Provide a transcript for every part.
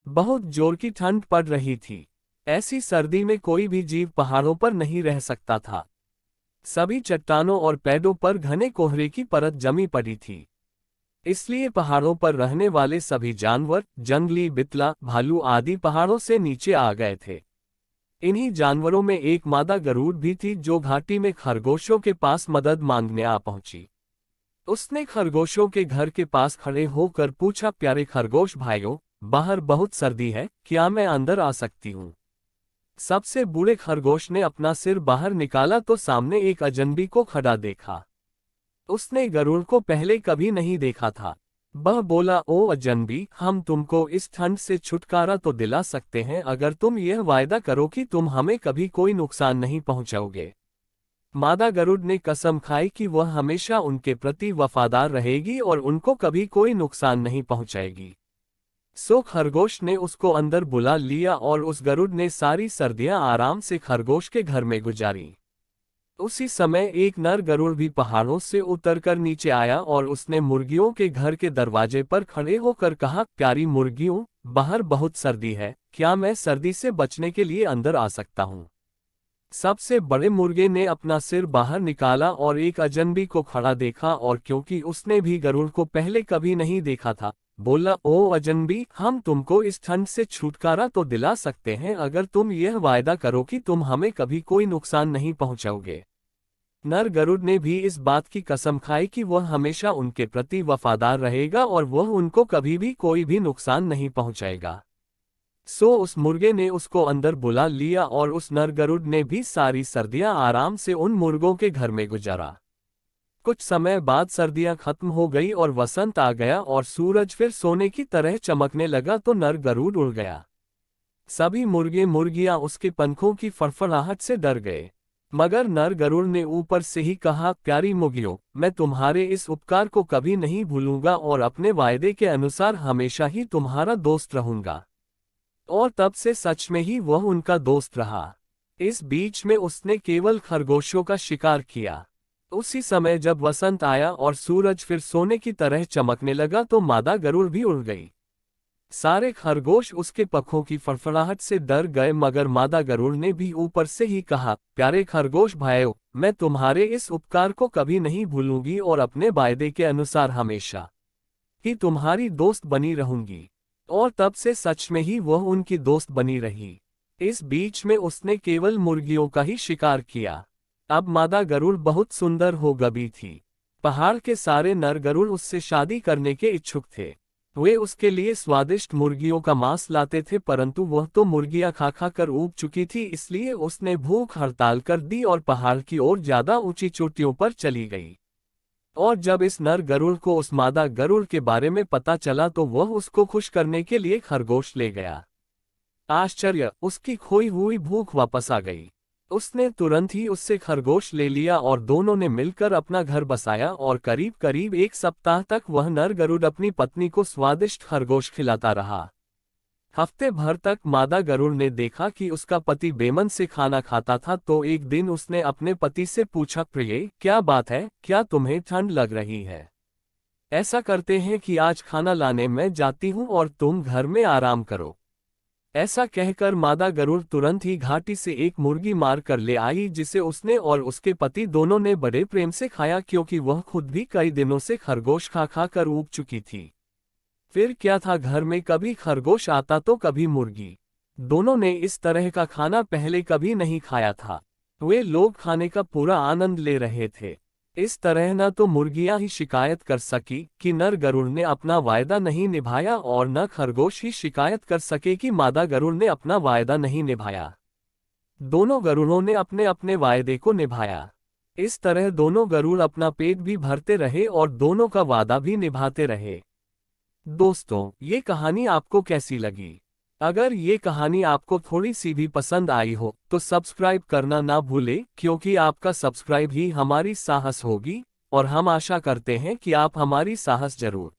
बहुत जोर की ठंड पड़ रही थी। ऐसी सर्दी में कोई भी जीव पहाड़ों पर नहीं रह सकता था। सभी चट्टानों और पेड़ों पर घने कोहरे की परत जमी पड़ी थी। इसलिए पहाड़ों पर रहने वाले सभी जानवर, जंगली बितला, भालू आदि पहाड़ों से नीचे आ गए थे। इन्हीं जानवरों में एक मादा गरुड़ भी थी जो घाटी में खरगोशों के पास मदद मांगने आ पहुंची। उसने खरगोशों के घर के पास खड़े होकर पूछा, प्यारे खरगोश भाइयों, बाहर बहुत सर्दी है, क्या मैं अंदर आ सकती हूँ? सबसे बूढ़े खरगोश ने अपना सिर बाहर निकाला तो सामने एक अजनबी को खड़ा देखा। उसने गरुड़ को पहले कभी नहीं देखा था। वह बोला, ओ अजनबी, हम तुमको इस ठंड से छुटकारा तो दिला सकते हैं अगर तुम यह वायदा करो कि तुम हमें कभी कोई नुकसान नहीं पहुंचाओगे। मादा गरुड़ ने कसम खाई कि वह हमेशा उनके प्रति वफादार रहेगी और उनको कभी कोई नुकसान नहीं पहुंचाएगी। सो खरगोश ने उसको अंदर बुला लिया और उस गरुड़ ने सारी सर्दियां आराम से खरगोश के घर में गुजारी। उसी समय एक नर गरुड़ भी पहाड़ों से उतरकर नीचे आया और उसने मुर्गियों के घर के दरवाजे पर खड़े होकर कहा, प्यारी मुर्गियों, बाहर बहुत सर्दी है, क्या मैं सर्दी से बचने के लिए अंदर आ सकता हूँ? सबसे बड़े मुर्गे ने अपना सिर बाहर निकाला और एक अजनबी को खड़ा देखा और क्योंकि उसने भी गरुड़ को पहले कभी नहीं देखा था, बोला, ओ अजनबी, हम तुमको इस ठंड से छुटकारा तो दिला सकते हैं अगर तुम यह वायदा करो कि तुम हमें कभी कोई नुकसान नहीं पहुंचाओगे। नर गरुड़ ने भी इस बात की कसम खाई कि वह हमेशा उनके प्रति वफादार रहेगा और वह उनको कभी भी कोई भी नुकसान नहीं पहुंचाएगा। सो उस मुर्गे ने उसको अंदर बुला लिया और उस नर गरुड़ ने भी सारी सर्दियां आराम से उन मुर्गों के घर में गुजारा। कुछ समय बाद सर्दियां खत्म हो गई और वसंत आ गया और सूरज फिर सोने की तरह चमकने लगा तो नर गरुड़ उड़ गया। सभी मुर्गे मुर्गियां उसके पंखों की फड़फड़ाहट से डर गए, मगर नर गरुड़ ने ऊपर से ही कहा, प्यारी मुर्गियों, मैं तुम्हारे इस उपकार को कभी नहीं भूलूंगा और अपने वायदे के अनुसार हमेशा ही तुम्हारा दोस्त रहूंगा। और तब से सच में ही वह उनका दोस्त रहा। इस बीच में उसने केवल खरगोशों का शिकार किया। उसी समय जब वसंत आया और सूरज फिर सोने की तरह चमकने लगा तो मादा गरुड़ भी उड़ गई। सारे खरगोश उसके पंखों की फड़फड़ाहट से डर गए, मगर मादा गरुड़ ने भी ऊपर से ही कहा, प्यारे खरगोश भाइयों, मैं तुम्हारे इस उपकार को कभी नहीं भूलूंगी और अपने वायदे के अनुसार हमेशा ही तुम्हारी दोस्त बनी रहूंगी। और तब से सच में ही वह उनकी दोस्त बनी रही। इस बीच में उसने केवल मुर्गियों का ही शिकार किया। अब मादा गरुड़ बहुत सुंदर हो गई थी। पहाड़ के सारे नर गरुड़ उससे शादी करने के इच्छुक थे। वे उसके लिए स्वादिष्ट मुर्गियों का मांस लाते थे, परंतु वह तो मुर्गियां खा खा कर ऊब चुकी थी, इसलिए उसने भूख हड़ताल कर दी और पहाड़ की ओर ज्यादा ऊंची चोटियों पर चली गई। और जब इस नर गरुड़ को उस मादा गरुड़ के बारे में पता चला तो वह उसको खुश करने के लिए खरगोश ले गया। आश्चर्य, उसकी खोई हुई भूख वापस आ गई। उसने तुरंत ही उससे खरगोश ले लिया और दोनों ने मिलकर अपना घर बसाया और करीब करीब एक सप्ताह तक वह नर गरुड़ अपनी पत्नी को स्वादिष्ट खरगोश खिलाता रहा। हफ्ते भर तक मादा गरुड़ ने देखा कि उसका पति बेमन से खाना खाता था, तो एक दिन उसने अपने पति से पूछा, प्रिय, क्या बात है, क्या तुम्हें ठंड लग रही है? ऐसा करते हैं कि आज खाना लाने मैं जाती हूँ और तुम घर में आराम करो। ऐसा कहकर मादा गरुड़ तुरंत ही घाटी से एक मुर्गी मार कर ले आई, जिसे उसने और उसके पति दोनों ने बड़े प्रेम से खाया, क्योंकि वह खुद भी कई दिनों से खरगोश खा खा कर ऊब चुकी थी। फिर क्या था, घर में कभी खरगोश आता तो कभी मुर्गी। दोनों ने इस तरह का खाना पहले कभी नहीं खाया था। वे लोग खाने का पूरा आनंद ले रहे थे। इस तरह न तो मुर्गियां ही शिकायत कर सकी कि नर गरुड़ ने अपना वायदा नहीं निभाया और न खरगोश ही शिकायत कर सके कि मादा गरुड़ ने अपना वायदा नहीं निभाया। दोनों गरुड़ों ने अपने अपने वायदे को निभाया। इस तरह दोनों गरुड़ अपना पेट भी भरते रहे और दोनों का वादा भी निभाते रहे। दोस्तों, ये कहानी आपको कैसी लगी? अगर ये कहानी आपको थोड़ी सी भी पसंद आई हो तो सब्सक्राइब करना ना भूले, क्योंकि आपका सब्सक्राइब ही हमारी साहस होगी और हम आशा करते हैं कि आप हमारी साहस जरूर।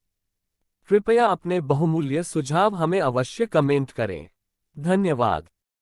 कृपया अपने बहुमूल्य सुझाव हमें अवश्य कमेंट करें। धन्यवाद।